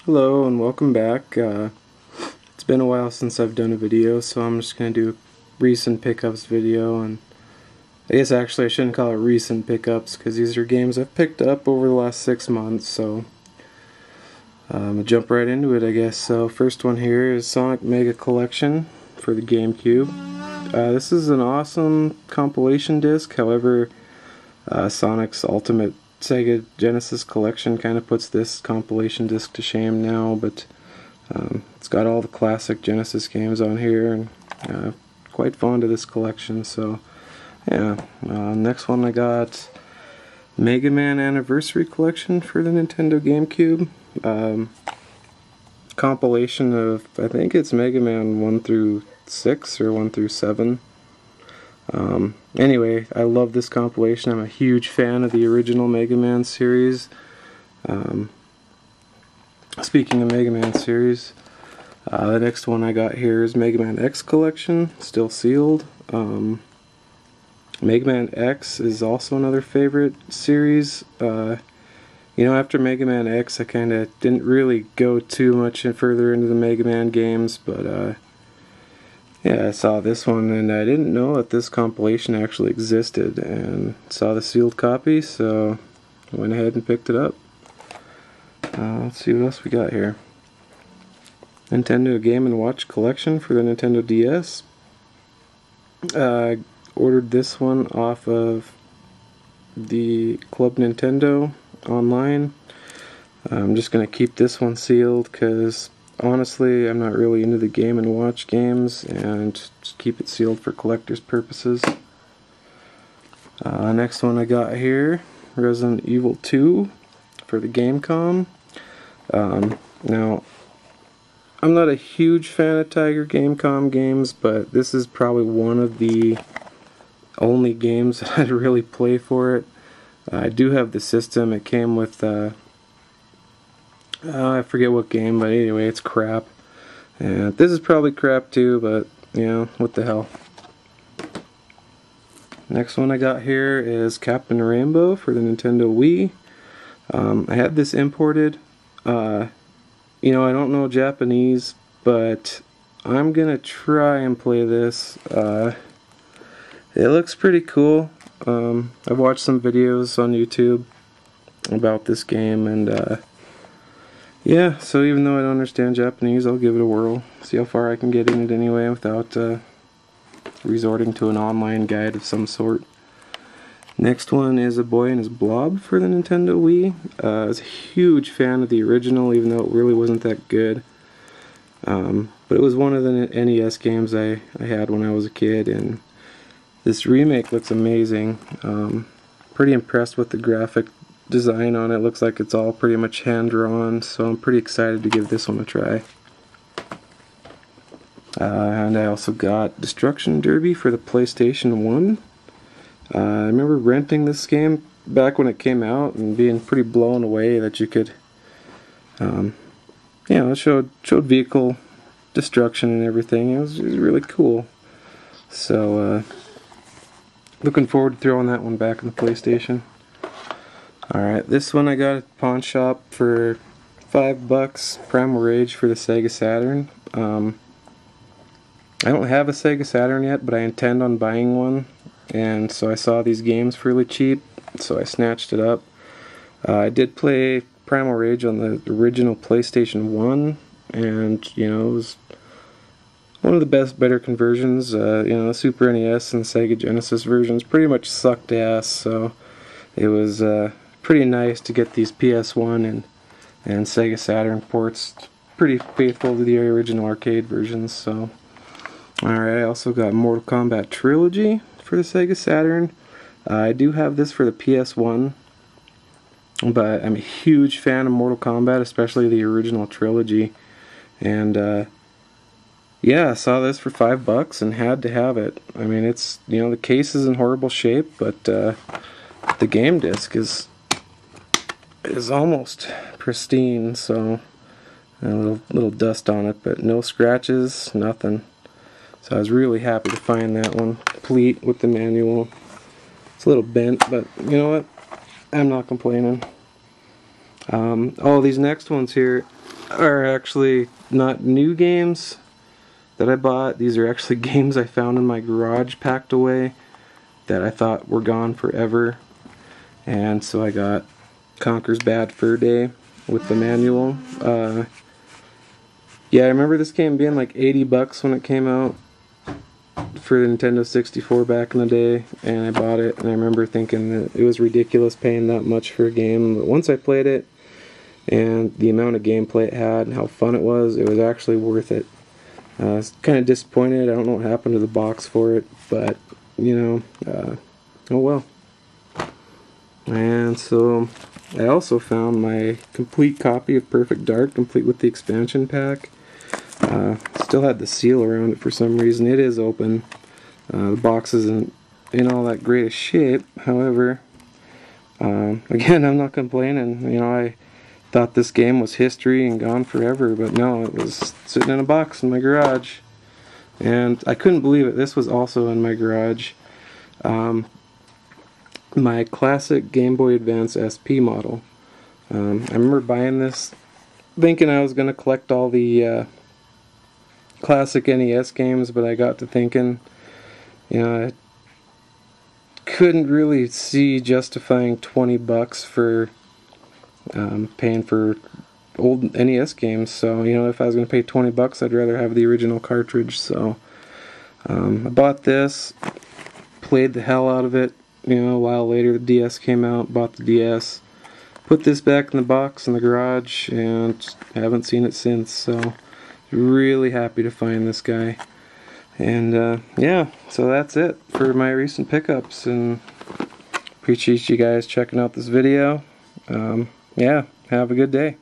Hello and welcome back. It's been a while since I've done a video, so I'm just going to do a recent pickups video. And I guess actually I shouldn't call it recent pickups because these are games I've picked up over the last 6 months, so I'm going to jump right into it, I guess. So first one here is Sonic Mega Collection for the GameCube. This is an awesome compilation disc. However, Sonic's Ultimate Sega Genesis Collection kind of puts this compilation disc to shame now, but it's got all the classic Genesis games on here, and quite fond of this collection. So yeah, next one I got Mega Man Anniversary Collection for the Nintendo GameCube. Compilation of, I think it's Mega Man 1 through 6 or 1 through 7. Anyway, I love this compilation. I'm a huge fan of the original Mega Man series. Speaking of Mega Man series, the next one I got here is Mega Man X Collection, still sealed. Mega Man X is also another favorite series. After Mega Man X, I kind of didn't really go too much further into the Mega Man games, but yeah, I saw this one and I didn't know that this compilation actually existed, and saw the sealed copy, so I went ahead and picked it up. Let's see what else we got here. Nintendo Game & Watch Collection for the Nintendo DS. I ordered this one off of the Club Nintendo online. I'm just going to keep this one sealed because honestly, I'm not really into the Game & Watch games, and just keep it sealed for collector's purposes. Next one I got here, Resident Evil 2 for the Gamecom. Now, I'm not a huge fan of Tiger Gamecom games, but this is probably one of the only games that I'd really play for it. I do have the system. It came with I forget what game, but anyway, it's crap. And this is probably crap too, but what the hell. Next one I got here is Captain Rainbow for the Nintendo Wii. I had this imported. I don't know Japanese, but I'm gonna try and play this. It looks pretty cool. I've watched some videos on YouTube about this game, and yeah, so even though I don't understand Japanese, I'll give it a whirl. See how far I can get in it anyway without resorting to an online guide of some sort. Next one is A Boy and His Blob for the Nintendo Wii. I was a huge fan of the original, even though it really wasn't that good. But it was one of the NES games I had when I was a kid, and this remake looks amazing. Pretty impressed with the graphic design on it. Looks like it's all pretty much hand-drawn, so I'm pretty excited to give this one a try. And I also got Destruction Derby for the PlayStation 1. I remember renting this game back when it came out and being pretty blown away that you could, it showed vehicle destruction and everything. It was really cool. So, looking forward to throwing that one back in the PlayStation. Alright, this one I got at the pawn shop for $5, Primal Rage for the Sega Saturn. I don't have a Sega Saturn yet, but I intend on buying one, and so I saw these games fairly cheap, so I snatched it up. I did play Primal Rage on the original PlayStation 1, and it was one of the better conversions. The Super NES and Sega Genesis versions pretty much sucked ass, so it was pretty nice to get these PS1 and Sega Saturn ports pretty faithful to the original arcade versions. So, alright, I also got Mortal Kombat Trilogy for the Sega Saturn. I do have this for the PS1, but I'm a huge fan of Mortal Kombat, especially the original trilogy. And yeah, I saw this for $5 and had to have it. I mean, it's the case is in horrible shape, but the game disc is almost pristine, so a little dust on it, but no scratches, nothing. So I was really happy to find that one complete with the manual. It's a little bent, but you know what? I'm not complaining. Oh, these next ones here, are actually not new games that I bought. These are actually games I found in my garage packed away that I thought were gone forever. And so I got Conker's Bad Fur Day with the manual. Yeah, I remember this game being like 80 bucks when it came out for the Nintendo 64 back in the day, and I bought it, and I remember thinking that it was ridiculous paying that much for a game. But once I played it, and the amount of gameplay it had and how fun it was actually worth it. I was kind of disappointed. I don't know what happened to the box for it, but, you know, oh well. And so I also found my complete copy of Perfect Dark, complete with the expansion pack. Still had the seal around it for some reason. It is open. The box isn't in all that great a shape. However, again, I'm not complaining. You know, I thought this game was history and gone forever, but no, it was sitting in a box in my garage. And I couldn't believe it. This was also in my garage. My classic Game Boy Advance SP model. I remember buying this thinking I was going to collect all the classic NES games, but I got to thinking, you know, I couldn't really see justifying 20 bucks for paying for old NES games. So, you know, if I was going to pay 20 bucks, I'd rather have the original cartridge. So I bought this, played the hell out of it. You know, a while later the DS came out, bought the DS, put this back in the box in the garage, and haven't seen it since. So really happy to find this guy. And yeah, so that's it for my recent pickups, and appreciate you guys checking out this video. Yeah, have a good day.